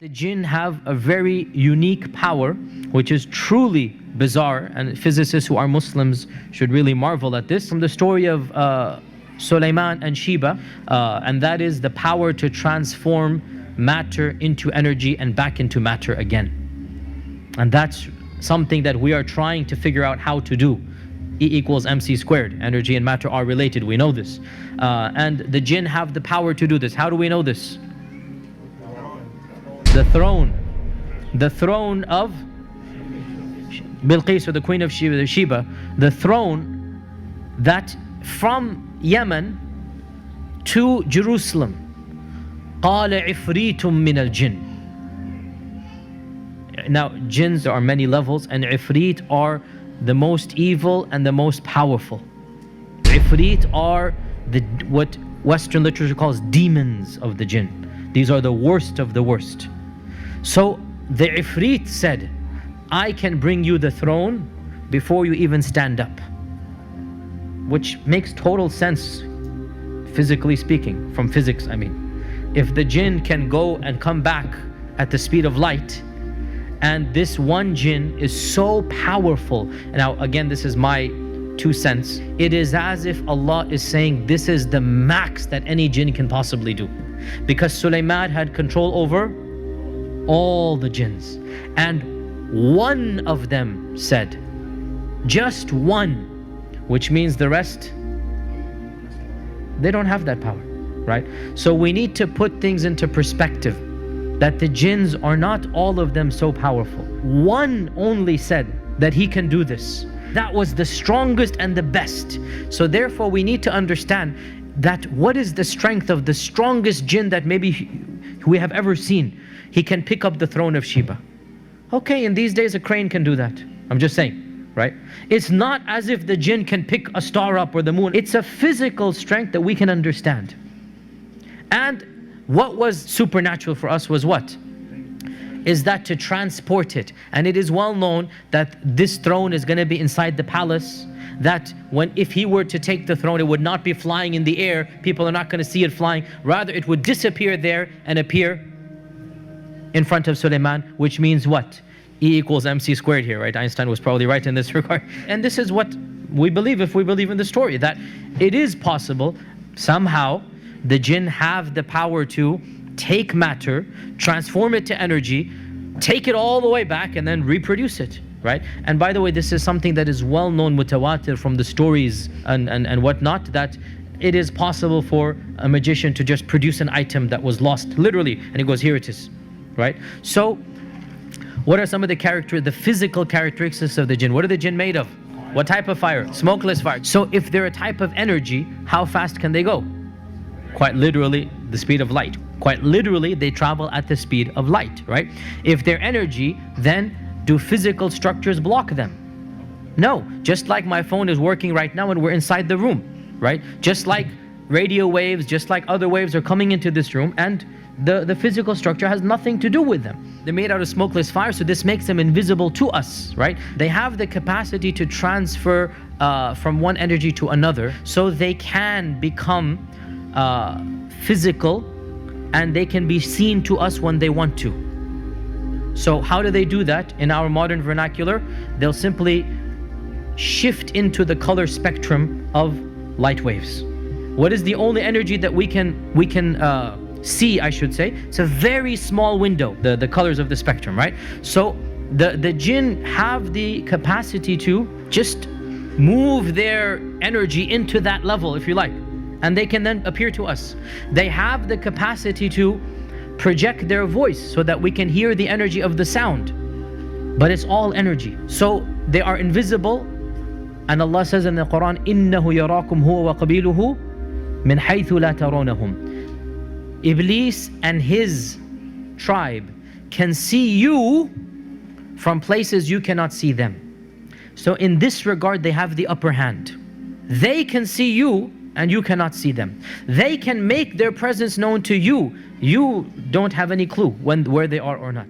The jinn have a very unique power, which is truly bizarre, and physicists who are Muslims should really marvel at this. From the story of Suleyman and Sheba, and that is the power to transform matter into energy and back into matter again. And that's something that we are trying to figure out how to do. E equals mc squared. Energy and matter are related, we know this. And the jinn have the power to do this. How do we know this? The throne of Bilqis, or the queen of Sheba, the throne that from Yemen to Jerusalem. قال عفريت من الجن. Now, jinns, there are many levels, and ifrit are the most evil and the most powerful. Ifrit are what Western literature calls demons of the jinn. These are the worst of the worst. So the ifrit said, I can bring you the throne before you even stand up. Which makes total sense, physically speaking, from physics I mean. If the jinn can go and come back at the speed of light, and this one jinn is so powerful. Now again, this is my 2 cents. It is as if Allah is saying this is the max that any jinn can possibly do. Because Suleyman had control over all the jinns. And one of them said, just one, which means the rest, they don't have that power, right? So we need to put things into perspective, that the jinns are not all of them so powerful. One only said that he can do this. That was the strongest and the best. So therefore we need to understand that what is the strength of the strongest jinn that maybe we have ever seen. He can pick up the throne of Sheba. Okay, in these days a crane can do that. I'm just saying, right? It's not as if the jinn can pick a star up or the moon. It's a physical strength that we can understand. And what was supernatural for us was what? Is that to transport it. And it is well known that this throne is going to be inside the palace, that if he were to take the throne, it would not be flying in the air. People are not going to see it flying. Rather, it would disappear there and appear in front of Suleyman, which means what? E equals mc squared here, right? Einstein was probably right in this regard. And this is what we believe, if we believe in the story, that it is possible somehow the jinn have the power to take matter, transform it to energy, take it all the way back and then reproduce it, right? And by the way, this is something that is well known, mutawatir, from the stories and whatnot, that it is possible for a magician to just produce an item that was lost, literally, and he goes, here it is, right? So what are some of the physical characteristics of the jinn? What are the jinn made of? What type of fire? Smokeless fire. So if they're a type of energy, how fast can they go? Quite literally, the speed of light. Quite literally, they travel at the speed of light, right? If they're energy, then do physical structures block them? No. Just like my phone is working right now and we're inside the room, right? Just like radio waves, just like other waves are coming into this room, and the physical structure has nothing to do with them. They're made out of smokeless fire, so this makes them invisible to us, right? They have the capacity to transfer from one energy to another, so they can become physical, and they can be seen to us when they want to. So how do they do that? In our modern vernacular, they'll simply shift into the color spectrum of light waves. What is the only energy that we can see, I should say? It's a very small window, the colors of the spectrum, right? So the jinn have the capacity to just move their energy into that level, if you like, and they can then appear to us. They have the capacity to project their voice so that we can hear the energy of the sound, but it's all energy. So they are invisible, and Allah says in the Quran, إِنَّهُ يَرَاكُمْ هُوَ وَقَبِيلُهُ مِنْ حَيْثُ لَا تَرَوْنَهُمْ. Iblis and his tribe can see you from places you cannot see them. So in this regard, they have the upper hand. They can see you and you cannot see them. They can make their presence known to you. You don't have any clue where they are or not.